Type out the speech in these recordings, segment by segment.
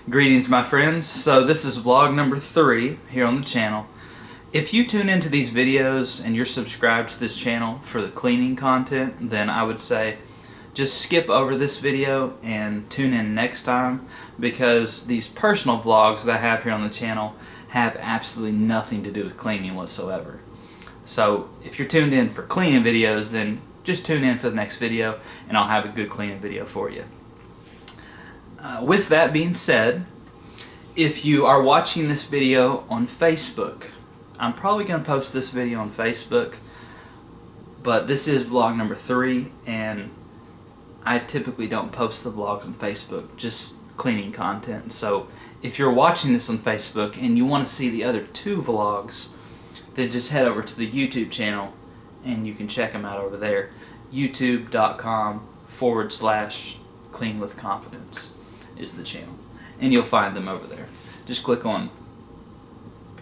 Greetings, my friends. So this is vlog number 3 here on the channel. If you tune into these videos and you're subscribed to this channel for the cleaning content, then I would say just skip over this video and tune in next time, because these personal vlogs that I have here on the channel have absolutely nothing to do with cleaning whatsoever. So if you're tuned in for cleaning videos, then just tune in for the next video and I'll have a good cleaning video for you. With that being said, if you are watching this video on Facebook, I'm probably going to post this video on Facebook, but this is vlog number 3 and I typically don't post the vlogs on Facebook, just cleaning content. So if you're watching this on Facebook and you want to see the other 2 vlogs, then just head over to the YouTube channel and you can check them out over there. youtube.com/cleanwithconfidence is the channel, and you'll find them over there. Just click on,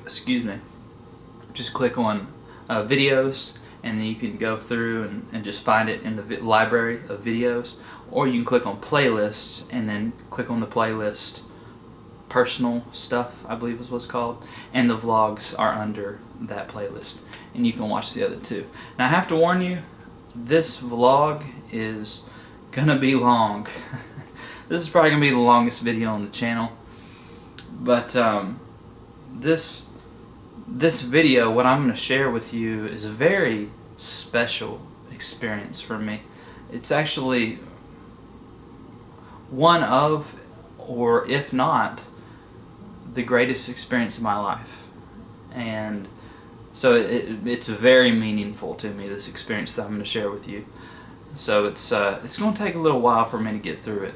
just click on videos, and then you can go through and just find it in the library of videos, or you can click on playlists and then click on the playlist personal stuff, I believe is what's called, and the vlogs are under that playlist and you can watch the other 2. Now I have to warn you, this vlog is gonna be long. This is probably gonna be the longest video on the channel, but this video, what I'm gonna share with you, is a very special experience for me. It's actually one of, or if not, the greatest experience of my life. And so it's very meaningful to me, this experience that I'm going to share with you. So it's going to take a little while for me to get through it,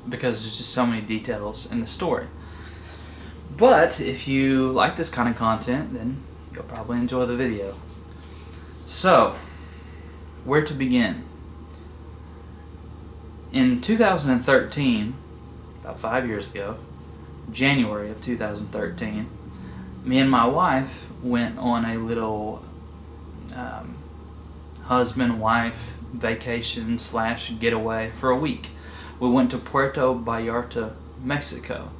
because there's just so many details in the story. But if you like this kind of content, then you'll probably enjoy the video. So, where to begin? In 2013, about 5 years ago, January of 2013, me and my wife went on a little husband-wife vacation / getaway for a week. We went to Puerto Vallarta, Mexico.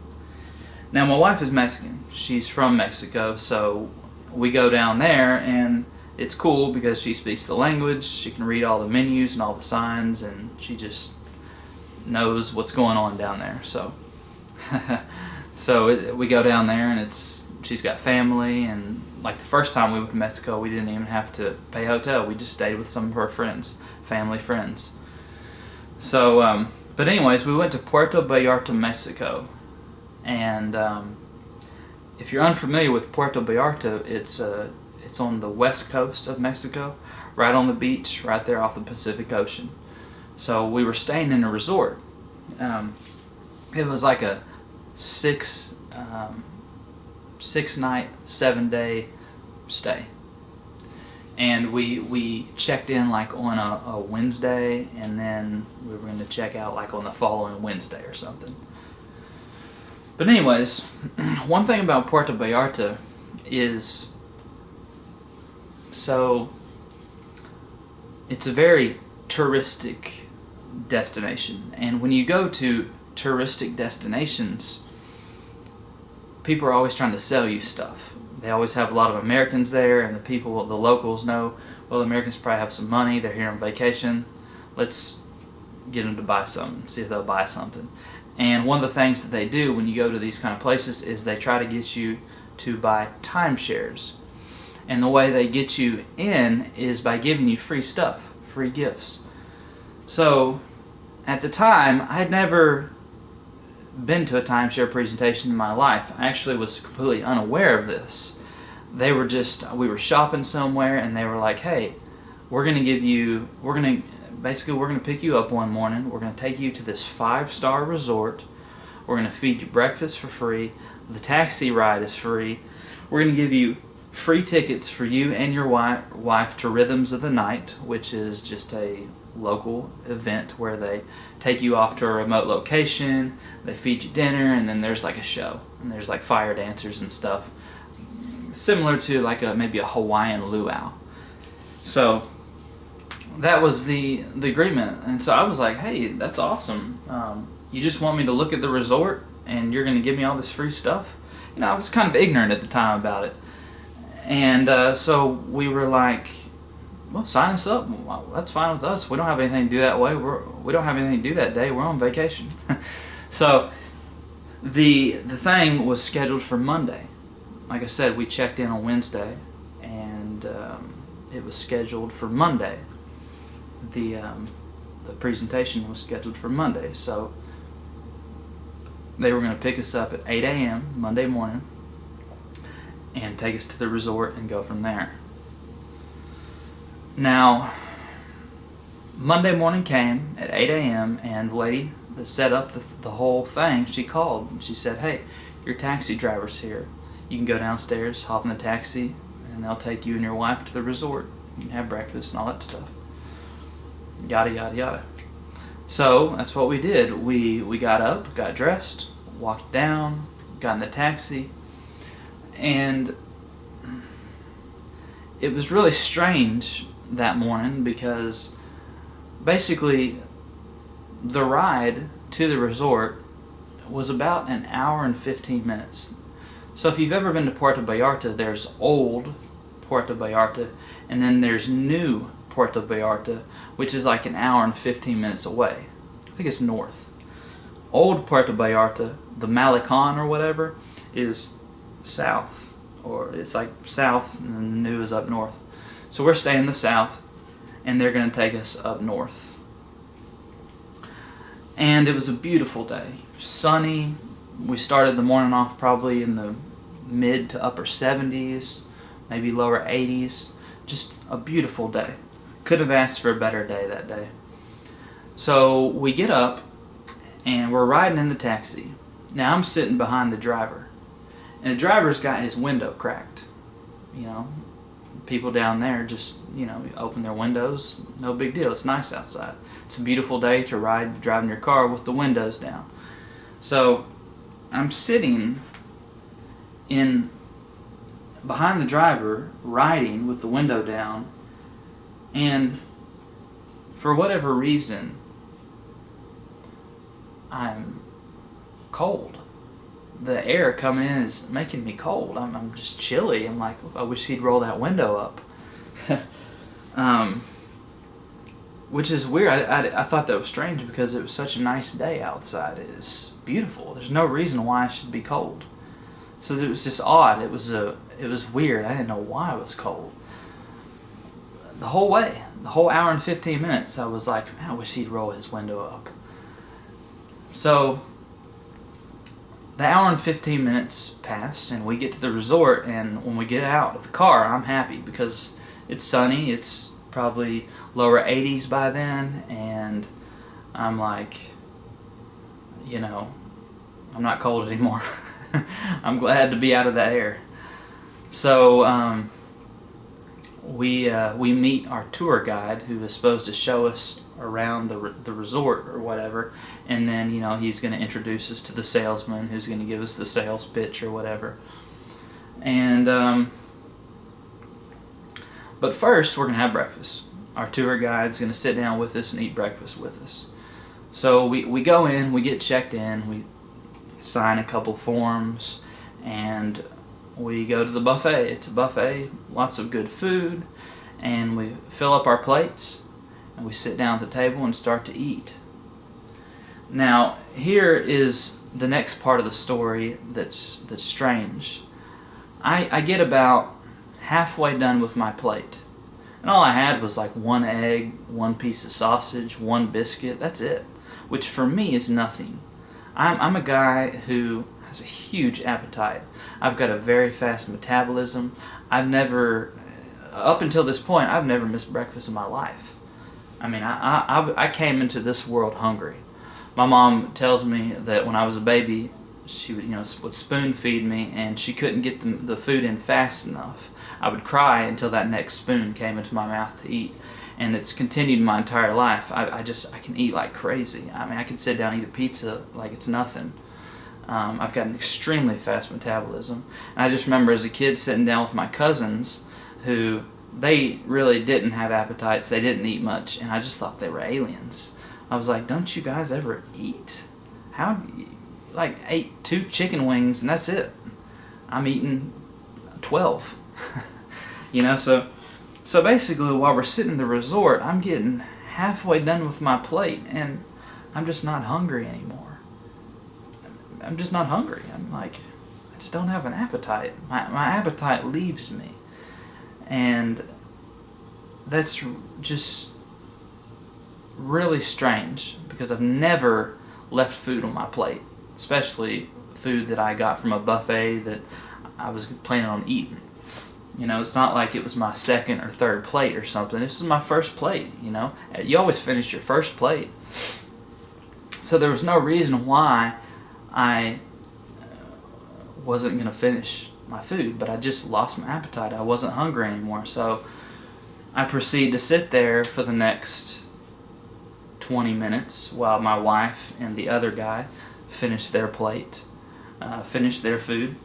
Now my wife is Mexican. She's from Mexico, so we go down there and it's cool because she speaks the language, she can read all the menus and all the signs, and she just knows what's going on down there. So we go down there and she's got family, and like the first time we went to Mexico, we didn't even have to pay a hotel. We just stayed with some of her friends, family friends. So but anyways, we went to Puerto Vallarta, Mexico, and if you're unfamiliar with Puerto Vallarta, it's on the west coast of Mexico, right on the beach, right there off the Pacific Ocean. So we were staying in a resort. It was like a 6-night, 7-day stay, and we checked in like on a Wednesday, and then we were going to check out like on the following Wednesday or something. But anyways, one thing about Puerto Vallarta is, so it's a very touristic destination, and when you go to touristic destinations, people are always trying to sell you stuff. They always have a lot of Americans there, and the locals know, well, the Americans probably have some money, they're here on vacation, let's get them to buy something, see if they'll buy something. And one of the things that they do when you go to these kind of places is they try to get you to buy timeshares. And the way they get you in is by giving you free stuff, free gifts. So at the time, I had never been to a timeshare presentation in my life. I actually was completely unaware of this. We were shopping somewhere and they were like, hey, we're going to pick you up one morning, we're going to take you to this 5-star resort, we're going to feed you breakfast for free, the taxi ride is free, we're going to give you free tickets for you and your wife to Rhythms of the Night, which is just a local event where they take you off to a remote location, they feed you dinner, and then there's like a show, and there's like fire dancers and stuff, similar to like maybe a Hawaiian luau. So that was the agreement, and so I was like, hey, that's awesome. you just want me to look at the resort and you're going to give me all this free stuff? I was kind of ignorant at the time about it. And so we were like, well, sign us up. Well, that's fine with us. We don't have anything to do that way. We don't have anything to do that day. We're on vacation. So the thing was scheduled for Monday. Like I said, we checked in on Wednesday, and it was scheduled for Monday. The presentation was scheduled for Monday. So they were going to pick us up at 8 a.m. Monday morning and take us to the resort and go from there. Now, Monday morning came at 8 a.m. and the lady that set up the whole thing, she called and she said, hey, your taxi driver's here. You can go downstairs, hop in the taxi, and they'll take you and your wife to the resort. You can have breakfast and all that stuff. Yada, yada, yada. So that's what we did. We got up, got dressed, walked down, got in the taxi, and it was really strange that morning because basically the ride to the resort was about an hour and 15 minutes. So if you've ever been to Puerto Vallarta, there's old Puerto Vallarta and then there's new Puerto Vallarta, which is like an hour and 15 minutes away. I think it's north. Old Puerto Vallarta, the Malecon or whatever, is south, or it's like south and then the new is up north. So we're staying in the south and they're going to take us up north. And it was a beautiful day. Sunny. We started the morning off probably in the mid to upper 70s, maybe lower 80s. Just a beautiful day. Could have asked for a better day that day. So we get up and we're riding in the taxi. Now I'm sitting behind the driver. And the driver's got his window cracked. People down there just, open their windows. No big deal. It's nice outside. It's a beautiful day to driving your car with the windows down. So I'm sitting behind the driver, riding with the window down, and for whatever reason, I'm cold. The air coming in is making me cold. I'm just chilly. I'm like, I wish he'd roll that window up. Which is weird. I thought that was strange because it was such a nice day outside. It's beautiful. There's no reason why I should be cold. So it was just odd. It was weird. I didn't know why I was cold. The whole way, the whole hour and 15 minutes, I was like, man, I wish he'd roll his window up. So the hour and 15 minutes pass, and we get to the resort, and when we get out of the car, I'm happy because it's sunny. It's probably lower 80s by then, and I'm like, I'm not cold anymore. I'm glad to be out of that air. So we meet our tour guide who is supposed to show us around the resort or whatever, and then he's going to introduce us to the salesman who's going to give us the sales pitch or whatever. And but first we're going to have breakfast. Our tour guide's going to sit down with us and eat breakfast with us. So we go in, we get checked in, we sign a couple forms, and we go to the buffet. It's a buffet, lots of good food, and we fill up our plates and we sit down at the table and start to eat. Now, here is the next part of the story that's strange. I get about halfway done with my plate, and all I had was like one egg, one piece of sausage, one biscuit. That's it, which for me is nothing. I'm a guy who has a huge appetite. I've got a very fast metabolism. Up until this point, I've never missed breakfast in my life. I mean, I came into this world hungry. My mom tells me that when I was a baby, she would spoon feed me, and she couldn't get the food in fast enough. I would cry until that next spoon came into my mouth to eat, and it's continued my entire life. I can eat like crazy. I mean, I can sit down and eat a pizza like it's nothing. I've got an extremely fast metabolism. And I just remember as a kid sitting down with my cousins who they really didn't have appetites. They didn't eat much, and I just thought they were aliens. I was like, don't you guys ever eat? how do you, like, ate 2 chicken wings and that's it. I'm eating 12. You know, so basically while we're sitting in the resort, I'm getting halfway done with my plate and I'm just not hungry anymore. I'm just not hungry. I'm like, I just don't have an appetite. My appetite leaves me. And that's just really strange because I've never left food on my plate, especially food that I got from a buffet that I was planning on eating. You know, it's not like it was my second or third plate or something. This is my first plate, you know. You always finish your first plate. So there was no reason why I wasn't going to finish my food, but I just lost my appetite. I wasn't hungry anymore. So I proceeded to sit there for the next 20 minutes while my wife and the other guy finished their plate, finished their food.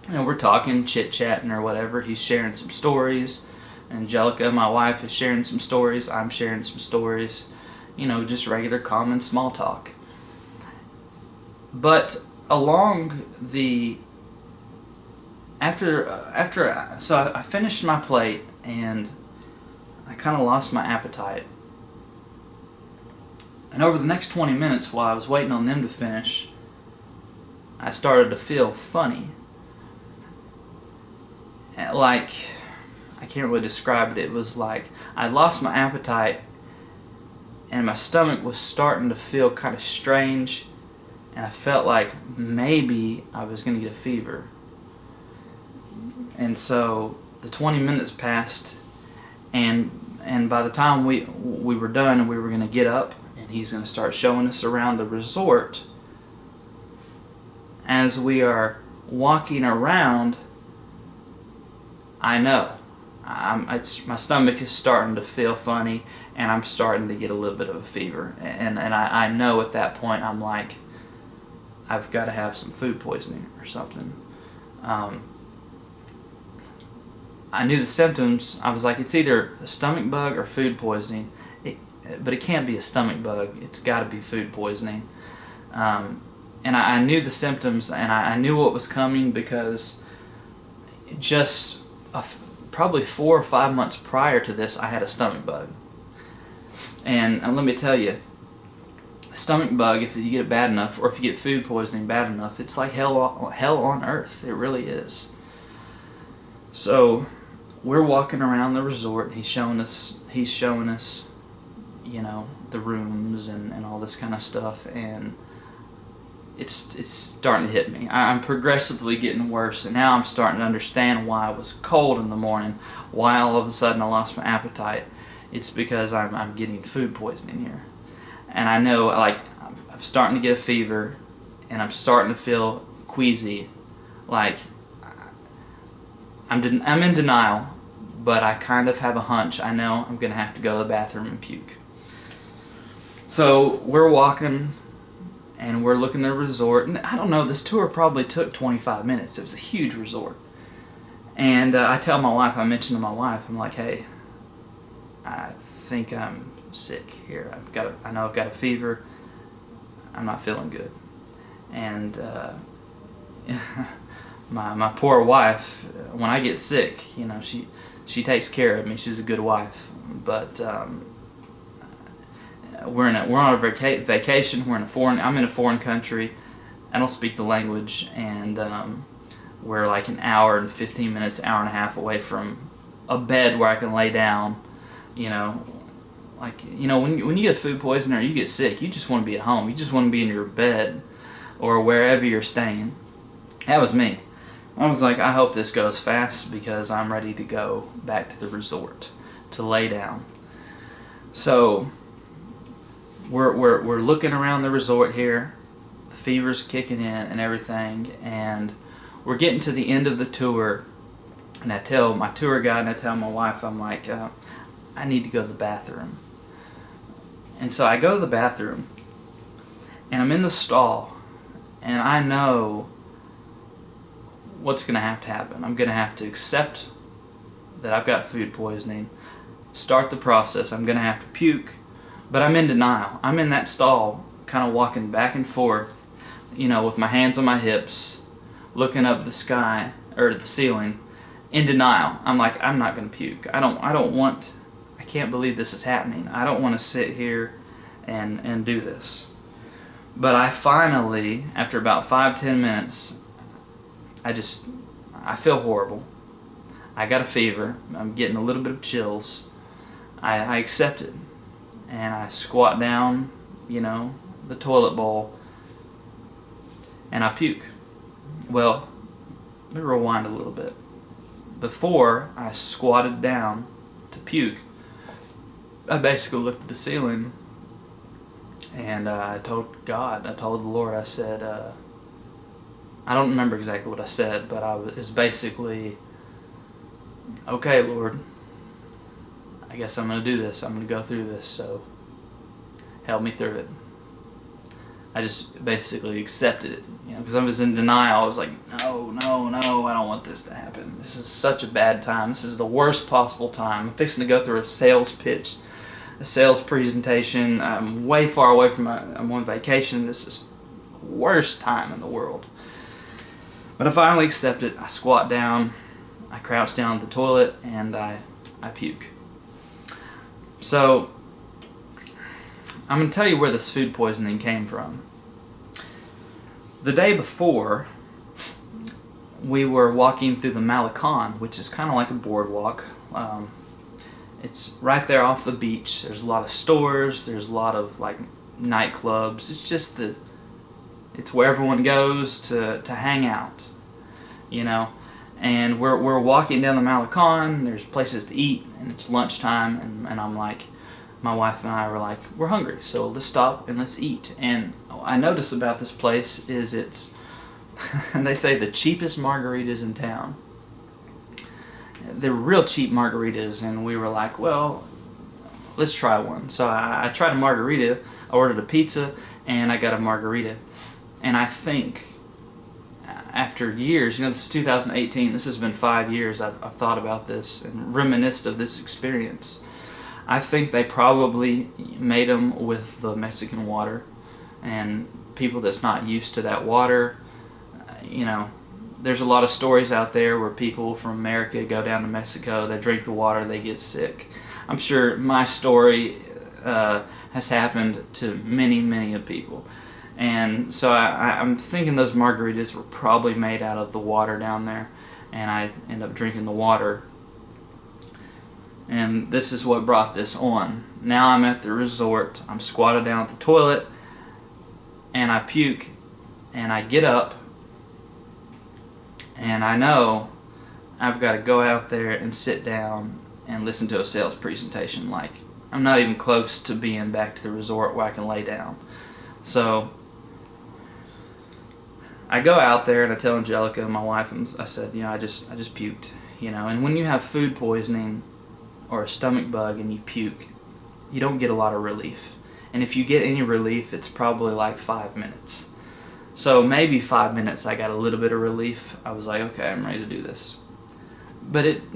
And we're talking, chit-chatting or whatever. He's sharing some stories. Angelica, my wife, is sharing some stories. I'm sharing some stories. You know, just regular common small talk. But along the... So I finished my plate and I kind of lost my appetite. And over the next 20 minutes while I was waiting on them to finish, I started to feel funny. Like, I can't really describe it. It was like I lost my appetite and my stomach was starting to feel kind of strange, and I felt like maybe I was going to get a fever. And so the 20 minutes passed, and by the time we were done and we were going to get up and he's going to start showing us around the resort, as we are walking around, I know my stomach is starting to feel funny and I'm starting to get a little bit of a fever, and I know at that point I'm like, I've got to have some food poisoning or something. I knew the symptoms. I was like, it's either a stomach bug or food poisoning, but it can't be a stomach bug. It's got to be food poisoning. And I knew the symptoms, and I knew what was coming because just probably 4 or 5 months prior to this, I had a stomach bug. And let me tell you, a stomach bug, if you get it bad enough, or if you get food poisoning bad enough, it's like hell on earth. It really is. So we're walking around the resort, and he's showing us, you know, the rooms and all this kind of stuff, and it's starting to hit me. I'm progressively getting worse, and now I'm starting to understand why I was cold in the morning, why all of a sudden I lost my appetite. It's because I'm getting food poisoning here. And I know, like, I'm starting to get a fever, and I'm starting to feel queasy. Like, I'm in denial, but I kind of have a hunch. I know I'm going to have to go to the bathroom and puke. So we're walking, and we're looking at the resort. And I don't know, this tour probably took 25 minutes. It was a huge resort. And I tell my wife, I mentioned to my wife, I'm like, hey, I think I'm sick here. I know I've got a fever. I'm not feeling good. And my poor wife, when I get sick, you know, she takes care of me. She's a good wife. But we're on a vacation. I'm in a foreign country. I don't speak the language, and we're like an hour and 15 minutes, hour and a half away from a bed where I can lay down. You know, like, you know, when you get food poisoning or you get sick, you just want to be at home. You just want to be in your bed or wherever you're staying. That was me. I was like, I hope this goes fast because I'm ready to go back to the resort to lay down. So we're looking around the resort here. The fever's kicking in and everything, and we're getting to the end of the tour. And I tell my tour guide and I tell my wife, I'm like, I need to go to the bathroom. And so I go to the bathroom, and I'm in the stall, and I know what's going to happen. I'm going to have to accept that I've got food poisoning, start the process. I'm going to have to puke, but I'm in denial. I'm in that stall kind of walking back and forth, with my hands on my hips, looking up the sky or the ceiling, in denial. I'm like, I'm not going to puke. I can't believe this is happening. I don't want to sit here and do this. But I finally, after about 5-10 minutes, I feel horrible. I got a fever. I'm getting a little bit of chills. I accept it. And I squat down, the toilet bowl, and I puke. Well, let me rewind a little bit. Before I squatted down to puke, I basically looked at the ceiling and I told the Lord, I said, I don't remember exactly what I said, but it was basically, okay, Lord, I guess I'm going to do this. I'm going to go through this, so help me through it. I just basically accepted it, because I was in denial. I was like, no, I don't want this to happen. This is such a bad time. This is the worst possible time. I'm fixing to go through a sales pitch, a sales presentation. I'm way far away from I'm on vacation. This is the worst time in the world. But I finally accept it. I squat down, I crouch down at the toilet, and I puke. So I'm going to tell you where this food poisoning came from. The day before, we were walking through the Malecon, which is kind of like a boardwalk. It's right there off the beach. There's a lot of stores. There's a lot of nightclubs. It's where everyone goes to hang out, And we're walking down the Malecon. There's places to eat, and it's lunchtime, and I'm like, my wife and I were like, we're hungry, so let's stop and let's eat. And I notice about this place is it's, they say the cheapest margaritas in town. They're real cheap margaritas, and we were like, well, let's try one. So I tried a margarita, I ordered a pizza, and I got a margarita. And I think after years, this is 2018, this has been 5 years, I've thought about this and reminisced of this experience. I think they probably made them with the Mexican water, and people that's not used to that water, there's a lot of stories out there where people from America go down to Mexico, they drink the water, they get sick. I'm sure my story has happened to many, many of people. And so I'm thinking those margaritas were probably made out of the water down there, and I end up drinking the water. And this is what brought this on. Now I'm at the resort, I'm squatted down at the toilet, and I puke, and I get up, and I know I've got to go out there and sit down and listen to a sales presentation. I'm not even close to being back to the resort where I can lay down. So I go out there and I tell Angelica, my wife, and I said, I just puked, And when you have food poisoning or a stomach bug and you puke, you don't get a lot of relief. And if you get any relief, it's probably 5 minutes. So maybe 5 minutes I got a little bit of relief. I was like, okay, I'm ready to do this. But it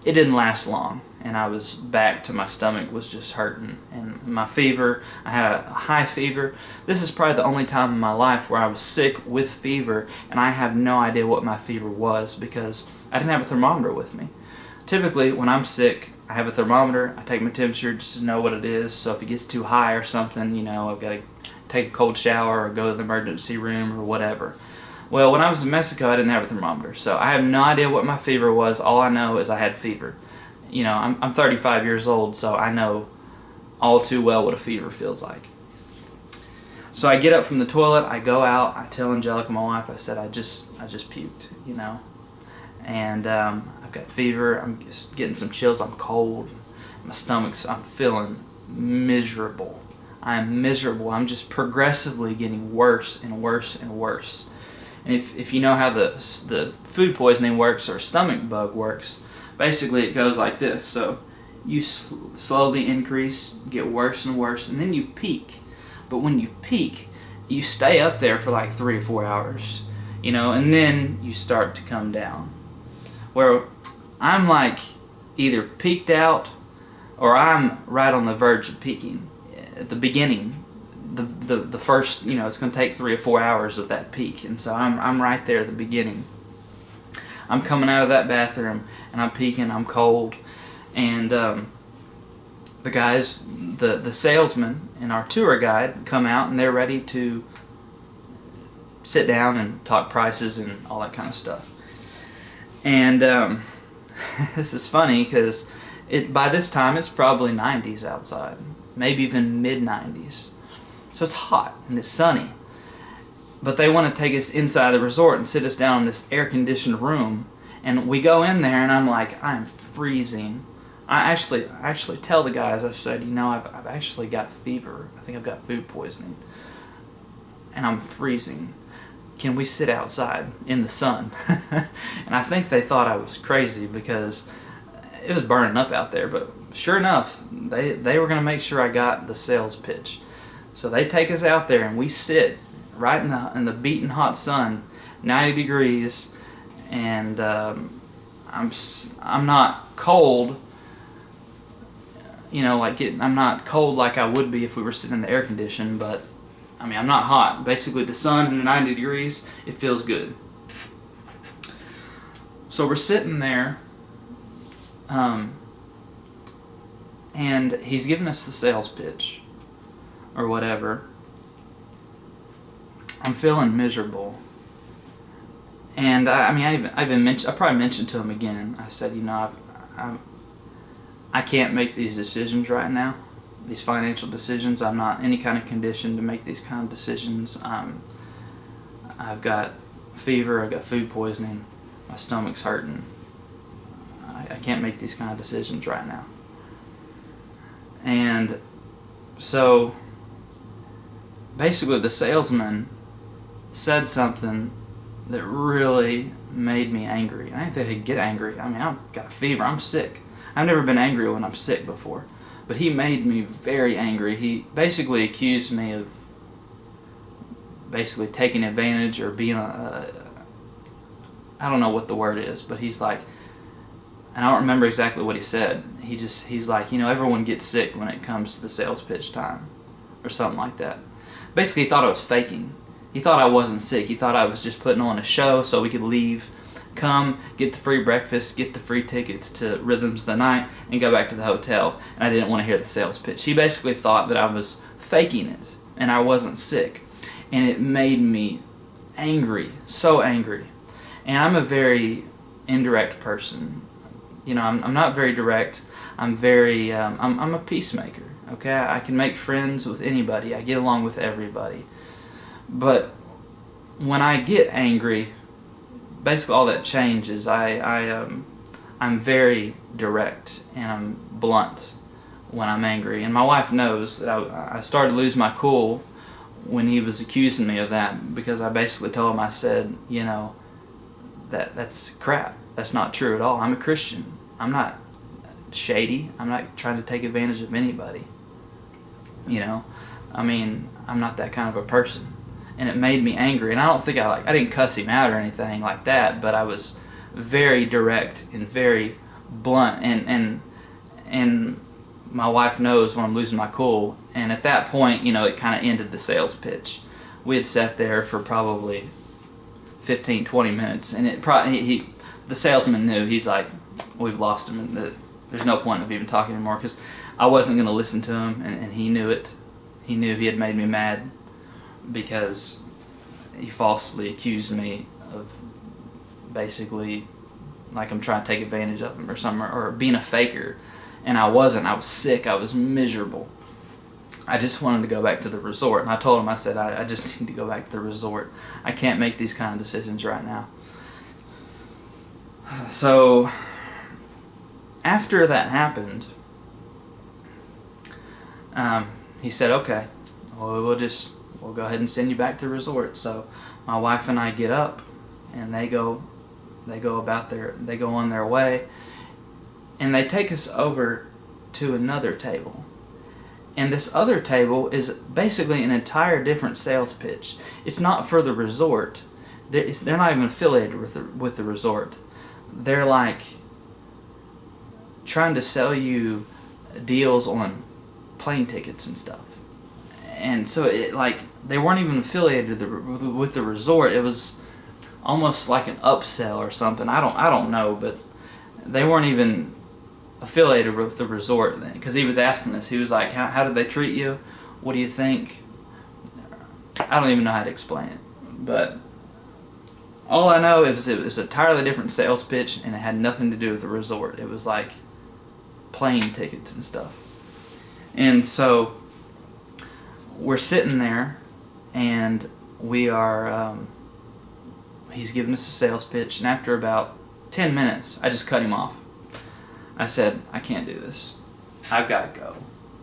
didn't last long, and I was back to my stomach was just hurting. And my fever, I had a high fever. This is probably the only time in my life where I was sick with fever, and I have no idea what my fever was because I didn't have a thermometer with me. Typically, when I'm sick, I have a thermometer. I take my temperature just to know what it is. So if it gets too high or something, I've got to take a cold shower or go to the emergency room or whatever. Well, when I was in Mexico, I didn't have a thermometer. So I have no idea what my fever was. All I know is I had fever. I'm 35 years old, so I know all too well what a fever feels like. So I get up from the toilet, I go out, I tell Angelica, my wife, I said, I just puked, And I've got fever, I'm just getting some chills, I'm cold, my stomach's, I'm feeling miserable. I'm miserable. I'm just progressively getting worse and worse and worse. And if you know how the food poisoning works or stomach bug works, basically it goes like this. So you slowly increase, get worse and worse, and then you peak. But when you peak, you stay up there for 3 or 4 hours, and then you start to come down. Where I'm either peaked out or I'm right on the verge of peaking at the beginning, the first, it's going to take 3 or 4 hours of that peak. And so I'm right there at the beginning. I'm coming out of that bathroom and I'm peeking, I'm cold, and the guys, the salesman and our tour guide come out, and they're ready to sit down and talk prices and all that kind of stuff. And this is funny because by this time it's probably 90s outside, maybe even mid-90s. So it's hot and it's sunny. But they want to take us inside the resort and sit us down in this air-conditioned room. And we go in there, and I'm like, I'm freezing. I actually tell the guys, I said, I've actually got fever. I think I've got food poisoning. And I'm freezing. Can we sit outside in the sun? And I think they thought I was crazy because it was burning up out there. But sure enough, they were going to make sure I got the sales pitch. So they take us out there, and we sit right in the beating hot sun, 90 degrees, and I'm not cold, I'm not cold like I would be if we were sitting in the air condition, but I'm not hot. Basically, the sun and the 90 degrees, it feels good. So we're sitting there, and he's giving us the sales pitch or whatever. I'm feeling miserable, and I probably mentioned to him again. I said, I can't make these decisions right now, these financial decisions. I'm not in any kind of condition to make these kind of decisions. I've got fever. I've got food poisoning. My stomach's hurting. I can't make these kind of decisions right now. And so basically, the salesman said something that really made me angry. I didn't think I'd get angry. I've got a fever. I'm sick. I've never been angry when I'm sick before. But he made me very angry. He basically accused me of basically taking advantage or being I don't know what the word is, but he's like, and I don't remember exactly what he said. He's like, everyone gets sick when it comes to the sales pitch time or something like that. Basically, he thought I was faking. He thought I wasn't sick. He thought I was just putting on a show so we could leave, come, get the free breakfast, get the free tickets to Rhythms of the Night, and go back to the hotel. And I didn't want to hear the sales pitch. He basically thought that I was faking it, and I wasn't sick. And it made me angry, so angry. And I'm a very indirect person. I'm not very direct. I'm very, I'm a peacemaker, okay? I can make friends with anybody. I get along with everybody. But when I get angry, basically all that changes. I'm very direct and I'm blunt when I'm angry. And my wife knows that I started to lose my cool when he was accusing me of that, because I basically told him, I said, that's crap. That's not true at all. I'm a Christian. I'm not shady. I'm not trying to take advantage of anybody. I'm not that kind of a person. And it made me angry. And I don't think I didn't cuss him out or anything like that, but I was very direct and very blunt. And my wife knows when I'm losing my cool. And at that point, it kind of ended the sales pitch. We had sat there for probably 15, 20 minutes, and the salesman knew. He's like, we've lost him, and there's no point of even talking anymore, because I wasn't going to listen to him, and he knew it. He knew he had made me mad because he falsely accused me of basically like I'm trying to take advantage of him or something, or being a faker. And I wasn't. I was sick. I was miserable. I just wanted to go back to the resort. And I told him, I said, I just need to go back to the resort. I can't make these kind of decisions right now. So after that happened, he said, okay, well, we'll go ahead and send you back to the resort. So my wife and I get up, and they go on their way, and they take us over to another table. And this other table is basically an entire different sales pitch. It's not for the resort. They're not even affiliated with the resort. They're like trying to sell you deals on plane tickets and stuff. and so it like they weren't even affiliated with the resort. It was almost like an upsell or something. I don't know, but they weren't even affiliated with the resort then, because he was asking us. He was like, how did they treat you? What do you think? I don't even know how to explain it, but all I know is it was a entirely different sales pitch, and it had nothing to do with the resort. It was like plane tickets and stuff. And so we're sitting there, and we are he's giving us a sales pitch, and after about 10 minutes I just cut him off. I said, I can't do this. I've got to go.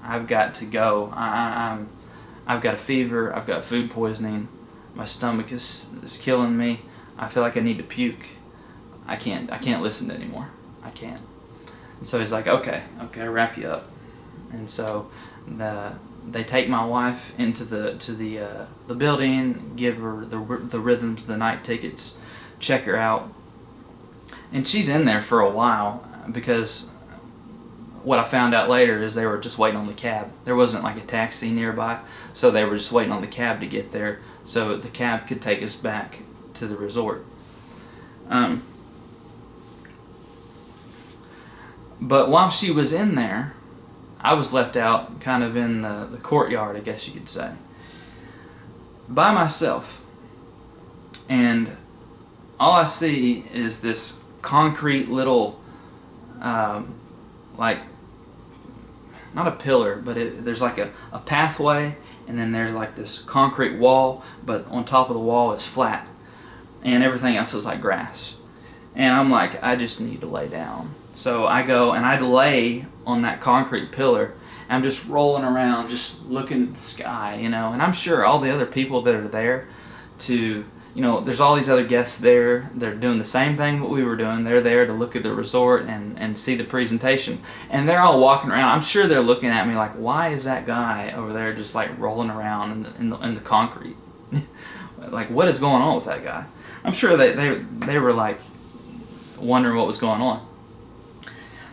I've got to go. I've got a fever. I've got food poisoning. My stomach is killing me. I feel like I need to puke. I can't listen anymore. I can't. And so he's like, okay, I'll wrap you up. And so they take my wife into the building, give her the rhythms, the night tickets, check her out, and she's in there for a while, because what I found out later is they were just waiting on the cab. There wasn't like a taxi nearby, so they were just waiting on the cab to get there, so the cab could take us back to the resort. But while she was in there, I was left out kind of in the courtyard, I guess you could say, by myself. And all I see is this concrete little, like, not a pillar, but there's like a pathway, and then there's like this concrete wall, but on top of the wall is flat, and everything else is like grass. And I'm like, I just need to lay down. So I go and I lay on that concrete pillar. I'm just rolling around, just looking at the sky, and I'm sure all the other people that are there there's all these other guests there. They're doing the same thing what we were doing. They're there to look at the resort and see the presentation. And they're all walking around. I'm sure they're looking at me like, why is that guy over there just like rolling around in the concrete? Like, what is going on with that guy? I'm sure they were like wondering what was going on.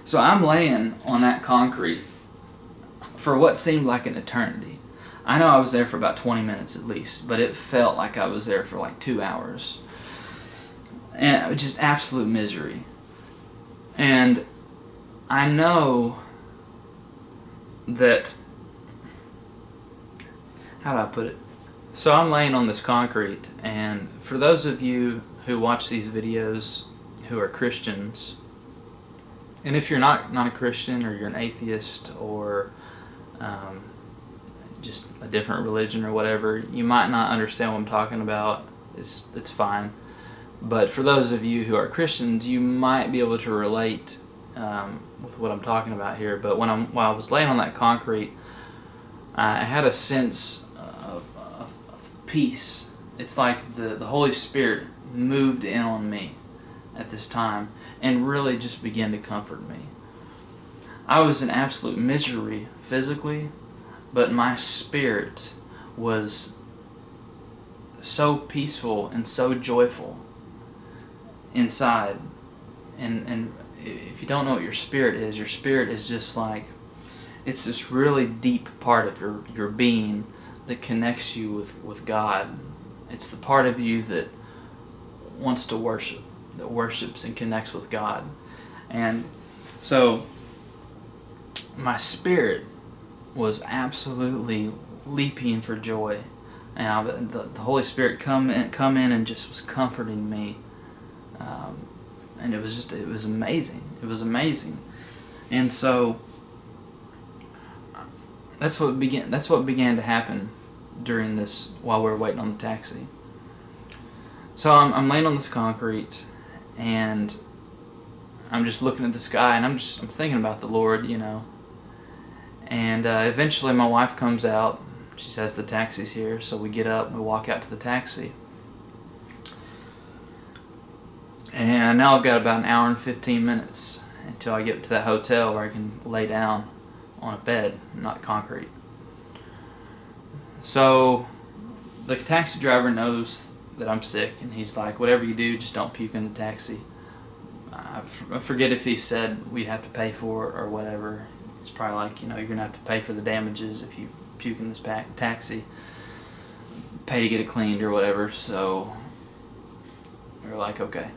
So I'm laying on that concrete for what seemed like an eternity. I know I was there for about 20 minutes at least, but it felt like I was there for like 2 hours. And it was just absolute misery. And I know that, how do I put it? So I'm laying on this concrete, and for those of you who watch these videos who are Christians, and if you're not a Christian, or you're an atheist, or just a different religion or whatever, you might not understand what I'm talking about. It's fine. But for those of you who are Christians, you might be able to relate with what I'm talking about here. But while I was laying on that concrete, I had a sense of peace. It's like the Holy Spirit moved in on me at this time and really just began to comfort me. I was in absolute misery physically, but my spirit was so peaceful and so joyful inside. And if you don't know what your spirit is just like, it's this really deep part of your being that connects you with God. It's the part of you that wants to worship, that worships and connects with God. And so my spirit was absolutely leaping for joy, and the Holy Spirit come in and just was comforting me, and it was amazing. It was amazing, and so that's what began to happen during this, while we were waiting on the taxi. So I'm laying on this concrete, and I'm just looking at the sky, and I'm thinking about the Lord, And eventually my wife comes out. She says the taxi's here, so we get up and we walk out to the taxi. And now I've got about an hour and 15 minutes until I get to that hotel where I can lay down on a bed, not concrete. So the taxi driver knows that I'm sick, and he's like, whatever you do, just don't puke in the taxi. I forget if he said we'd have to pay for it or whatever. It's probably like, you're going to have to pay for the damages if you puke in this taxi. Pay to get it cleaned or whatever. So we were like, okay.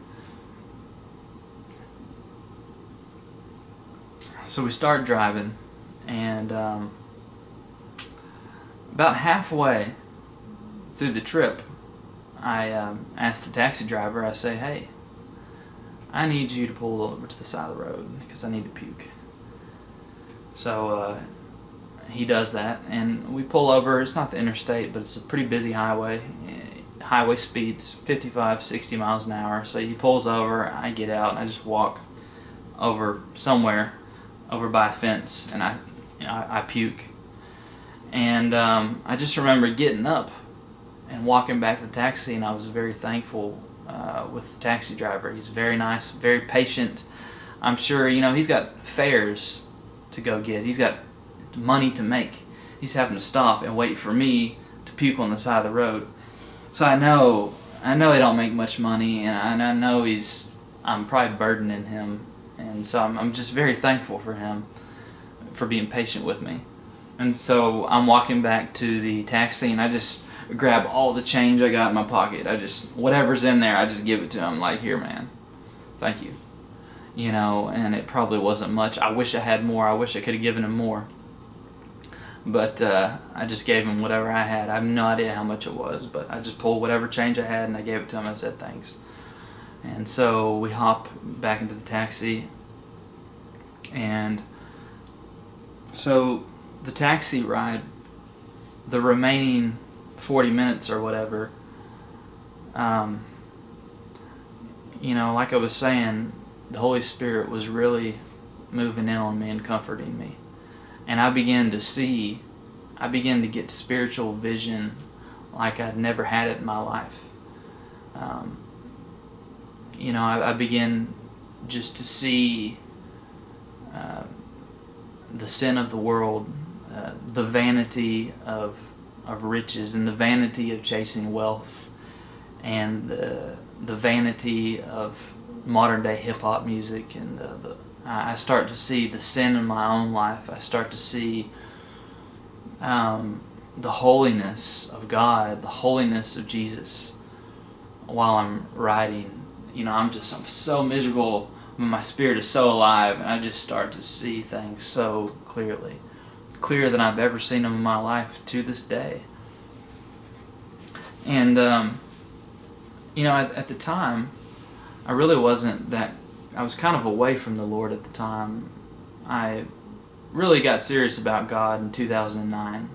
So we start driving, and about halfway through the trip, I asked the taxi driver, I say, hey, I need you to pull over to the side of the road because I need to puke. So he does that, and we pull over. It's not the interstate, but it's a pretty busy highway. Highway speeds 55, 60 miles an hour. So he pulls over, I get out, and I just walk over somewhere, over by a fence, and I puke. And I just remember getting up and walking back to the taxi, and I was very thankful with the taxi driver. He's very nice, very patient. I'm sure, he's got fares to go get. He's got money to make. He's having to stop and wait for me to puke on the side of the road. So I know they don't make much money, and I know I'm probably burdening him, and so I'm just very thankful for him for being patient with me. And so I'm walking back to the taxi, and I just grab all the change I got in my pocket. Whatever's in there, I just give it to him, like, here, man, thank you. And it probably wasn't much. I wish I had more. I wish I could have given him more. But I just gave him whatever I had. I have no idea how much it was, but I just pulled whatever change I had, and I gave it to him. I said thanks. And so we hop back into the taxi, and so the taxi ride, the remaining 40 minutes or whatever, like I was saying, the Holy Spirit was really moving in on me and comforting me. And I began to get spiritual vision like I'd never had it in my life. I began just to see the sin of the world, the vanity of riches, and the vanity of chasing wealth, and the vanity of modern day hip hop music, and I start to see the sin in my own life. I start to see the holiness of God, the holiness of Jesus, while I'm riding. I'm so miserable, but my spirit is so alive, and I just start to see things so clearly, clearer than I've ever seen them in my life to this day. And at the time, I really wasn't that. I was kind of away from the Lord at the time. I really got serious about God in 2009,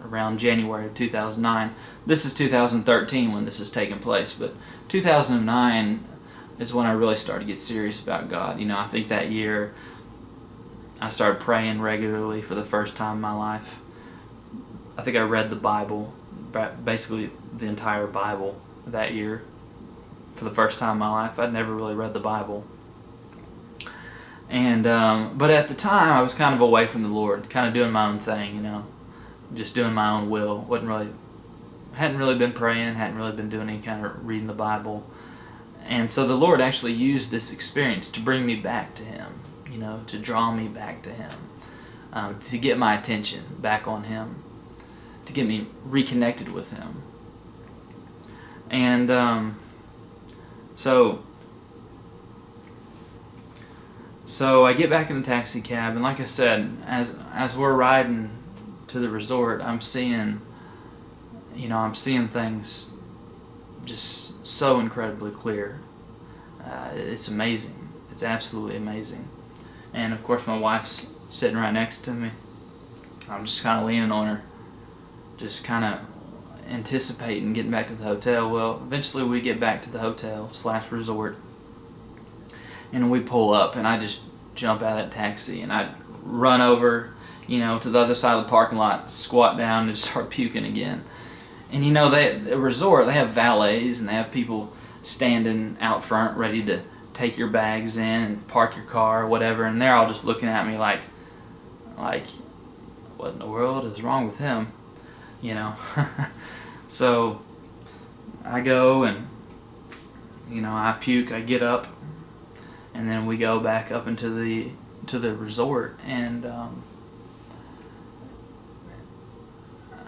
around January of 2009. This is 2013 when this is taking place, but 2009 is when I really started to get serious about God. I think that year I started praying regularly for the first time in my life. I think I read the Bible, basically the entire Bible that year for the first time in my life. I'd never really read the Bible. And but at the time I was kind of away from the Lord, kind of doing my own thing, just doing my own will. Hadn't really been praying, hadn't really been doing any kind of reading the Bible. And so the Lord actually used this experience to bring me back to Him, to draw me back to Him, to get my attention back on Him, to get me reconnected with Him. And So I get back in the taxi cab, and like I said, as we're riding to the resort, I'm seeing things just so incredibly clear. It's amazing. It's absolutely amazing. And of course, my wife's sitting right next to me. I'm just kind of leaning on her, just kind of anticipating getting back to the hotel. Well, eventually we get back to the hotel/resort. And we pull up, and I just jump out of that taxi, and I run over, to the other side of the parking lot, squat down, and start puking again. And the resort, they have valets, and they have people standing out front ready to take your bags in and park your car or whatever, and they're all just looking at me like, what in the world is wrong with him? So I go and, I puke, I get up, and then we go back up into the resort, and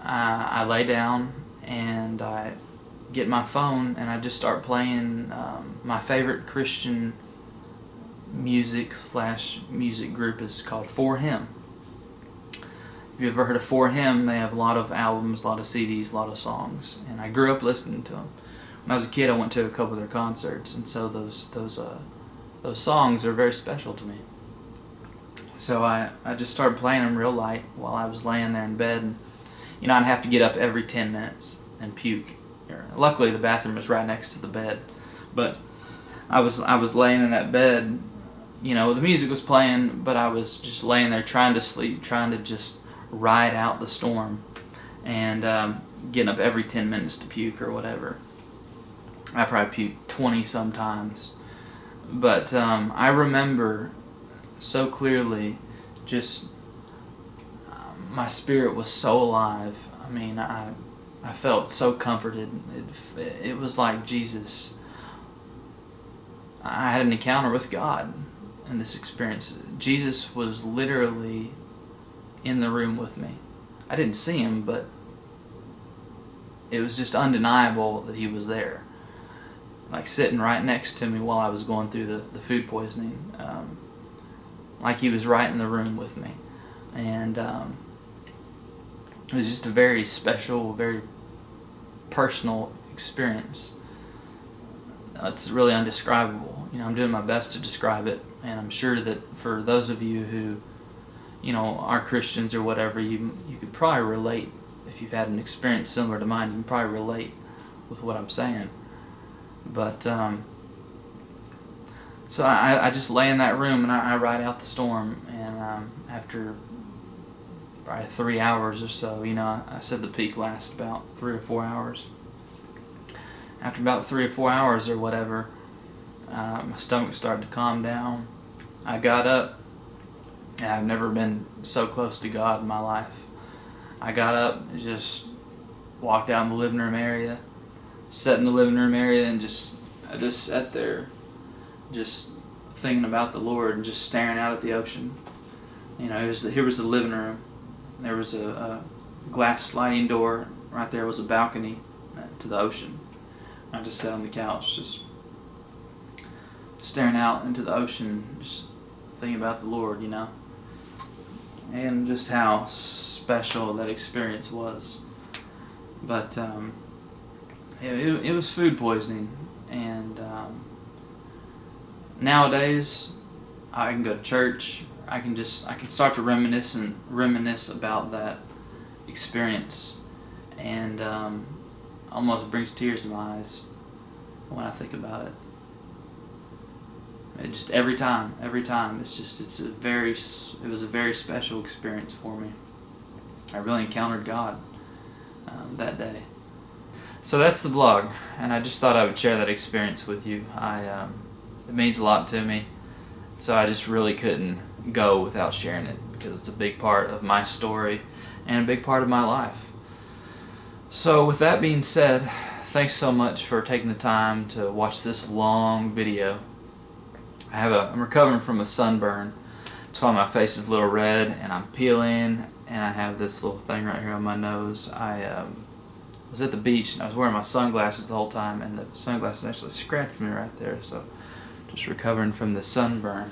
I lay down and I get my phone and I just start playing my favorite Christian music group is called For Him. If you've ever heard of For Him, they have a lot of albums, a lot of CDs, a lot of songs, and I grew up listening to them. When I was a kid, I went to a couple of their concerts, and so those songs are very special to me. So I just started playing them real light while I was laying there in bed, and I'd have to get up every 10 minutes and puke. Luckily, the bathroom was right next to the bed, but I was laying in that bed. The music was playing, but I was just laying there trying to sleep, trying to just ride out the storm, and getting up every 10 minutes to puke or whatever. I probably puked 20 sometimes, but I remember so clearly just my spirit was so alive. I mean, I felt so comforted. It was like Jesus. I had an encounter with God in this experience. Jesus was literally in the room with me. I didn't see him, but it was just undeniable that he was there, like sitting right next to me while I was going through the food poisoning, like he was right in the room with me. And it was just a very special, very personal experience. It's really undescribable. I'm doing my best to describe it, and I'm sure that for those of you who are Christians or whatever, you could probably relate. If you've had an experience similar to mine, you can probably relate with what I'm saying. But so I just lay in that room and I ride out the storm, and after probably 3 hours or so, I said the peak lasts about 3 or 4 hours. After about 3 or 4 hours or whatever, my stomach started to calm down. I got up, and I've never been so close to God in my life. I got up and just walked out in the living room area, sat in the living room area, and I just sat there, just thinking about the Lord and just staring out at the ocean. Here was the living room. There was a glass sliding door. Right there was a balcony to the ocean. I just sat on the couch, just staring out into the ocean, just thinking about the Lord, and just how special that experience was. But it was food poisoning, and nowadays I can go to church. I can start to reminisce about that experience, and almost brings tears to my eyes when I think about it. It just every time. It was a very special experience for me. I really encountered God that day. So that's the vlog, and I just thought I would share that experience with you. It means a lot to me, so I just really couldn't go without sharing it, because it's a big part of my story and a big part of my life. So with that being said, thanks so much for taking the time to watch this long video. I'm recovering from a sunburn. That's why my face is a little red and I'm peeling, and I have this little thing right here on my nose. I was at the beach and I was wearing my sunglasses the whole time, and the sunglasses actually scratched me right there, so just recovering from the sunburn.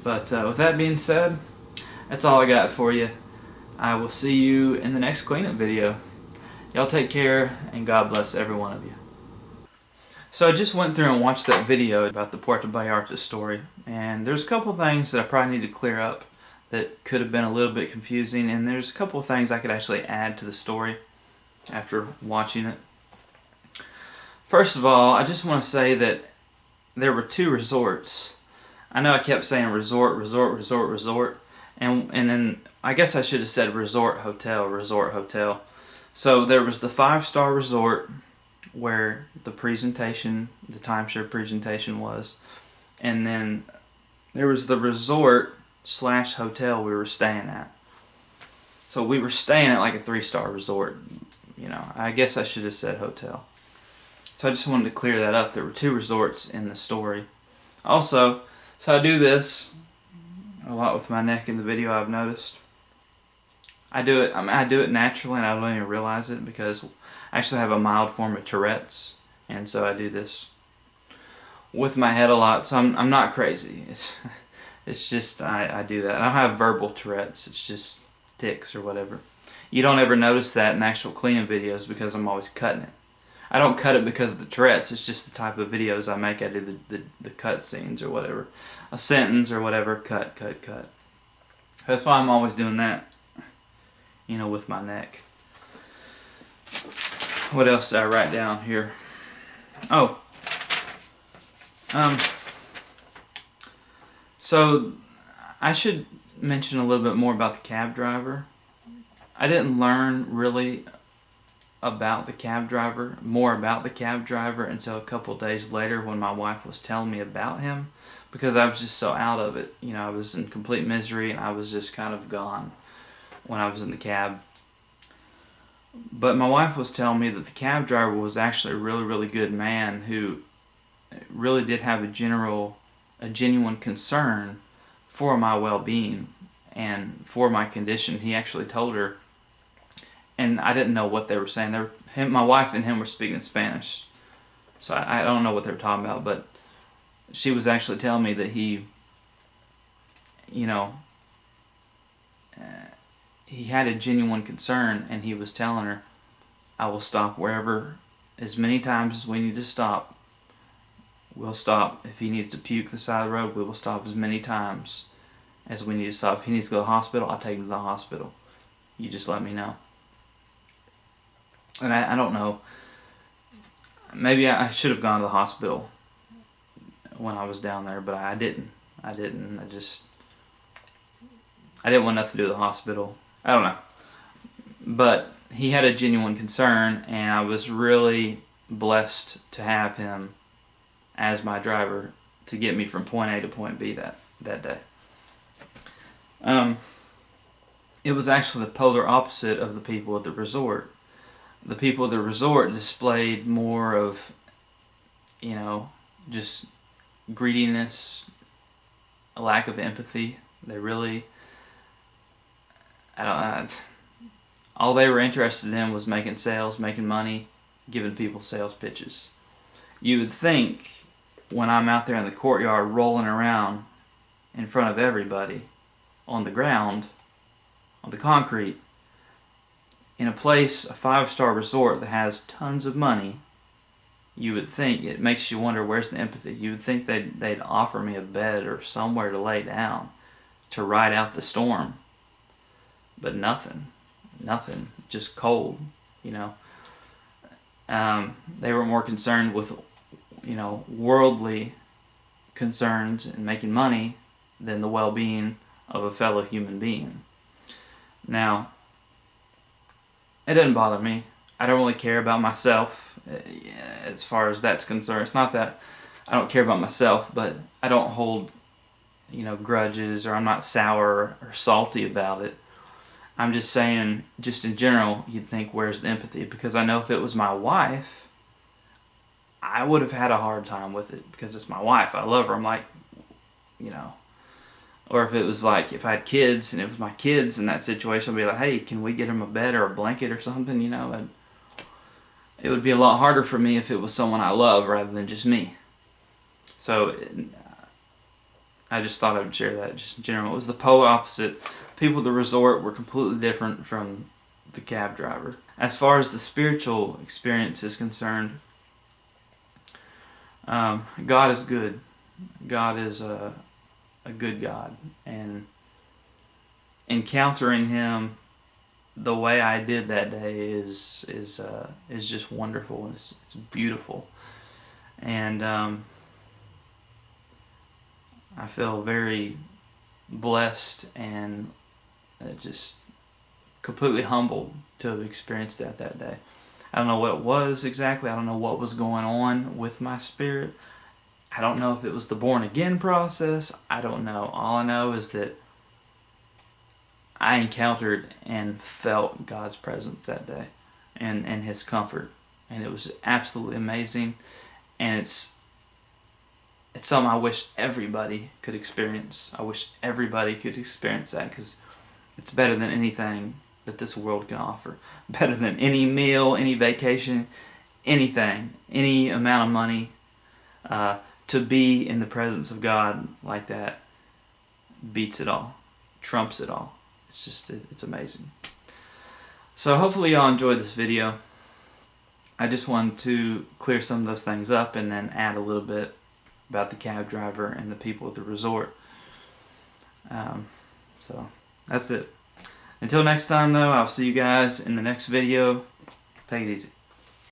But with that being said, that's all I got for you. I will see you in the next cleanup video. Y'all take care, and God bless every one of you. So I just went through and watched that video about the Puerto Vallarta story, and there's a couple things that I probably need to clear up that could have been a little bit confusing, and there's a couple of things I could actually add to the story after watching it. First of all, I just want to say that there were 2 resorts. I know I kept saying resort, and then I guess I should have said resort hotel. So there was the 5-star resort where the timeshare presentation was, and then there was the resort / hotel we were staying at. So we were staying at like a 3-star resort. I guess I should have said hotel. So I just wanted to clear that up. There were 2 resorts in the story. Also, so I do this a lot with my neck in the video, I've noticed. I do it. I do it naturally, and I don't even realize it because I actually have a mild form of Tourette's, and so I do this with my head a lot. So I'm not crazy. It's just I do that. I don't have verbal Tourette's. It's just tics or whatever. You don't ever notice that in actual cleaning videos because I'm always cutting it. I don't cut it because of the Tourette's. It's just the type of videos I make. I do the cut scenes or whatever, a sentence or whatever. Cut. That's why I'm always doing that. With my neck. What else did I write down here? Oh. So I should mention a little bit more about the cab driver. I didn't learn really more about the cab driver until a couple days later when my wife was telling me about him, because I was just so out of it. I was in complete misery and I was just kind of gone when I was in the cab. But my wife was telling me that the cab driver was actually a really, really good man who really did have a genuine concern for my well-being and for my condition. He actually told her, and I didn't know what they were saying. My wife and him were speaking Spanish, so I don't know what they were talking about, but she was actually telling me that he had a genuine concern, and he was telling her, I will stop wherever, as many times as we need to stop. We'll stop. If he needs to puke the side of the road, we will stop as many times as we need to stop. If he needs to go to the hospital, I'll take him to the hospital. You just let me know. And I don't know. Maybe I should have gone to the hospital when I was down there, but I didn't. I didn't want nothing to do with the hospital. I don't know. But he had a genuine concern, and I was really blessed to have him as my driver to get me from point A to point B that day. It was actually the polar opposite of the people at the resort. The people at the resort displayed more of, just greediness, a lack of empathy. They really, all they were interested in was making sales, making money, giving people sales pitches. You would think when I'm out there in the courtyard rolling around in front of everybody on the ground, on the concrete, in a 5-star resort that has tons of money, you would think, it makes you wonder, where's the empathy? You would think they'd offer me a bed or somewhere to lay down to ride out the storm. But nothing, just cold, They were more concerned with, worldly concerns and making money than the well-being of a fellow human being. Now, it doesn't bother me. I don't really care about myself as far as that's concerned. It's not that I don't care about myself, but I don't hold, grudges, or I'm not sour or salty about it. I'm just saying, just in general, you'd think, where's the empathy? Because I know if it was my wife, I would have had a hard time with it because it's my wife. I love her. I'm like, Or if it was like, if I had kids and it was my kids in that situation, I'd be like, hey, can we get them a bed or a blanket or something, It would be a lot harder for me if it was someone I love rather than just me. So I just thought I would share that just in general. It was the polar opposite. People at the resort were completely different from the cab driver. As far as the spiritual experience is concerned, God is good. God is a good God, and encountering Him the way I did that day is just wonderful, and it's beautiful, and I feel very blessed and just completely humbled to have experienced that day. I don't know what it was exactly. I don't know what was going on with my spirit. I don't know if it was the born again process. I don't know. All I know is that I encountered and felt God's presence that day and His comfort. And it was absolutely amazing. And it's something I wish everybody could experience. I wish everybody could experience that, because it's better than anything that this world can offer. Better than any meal, any vacation, anything, any amount of money. To be in the presence of God like that beats it all, trumps it all. It's amazing. So hopefully y'all enjoyed this video. I just wanted to clear some of those things up and then add a little bit about the cab driver and the people at the resort. So that's it. Until next time though, I'll see you guys in the next video. Take it easy.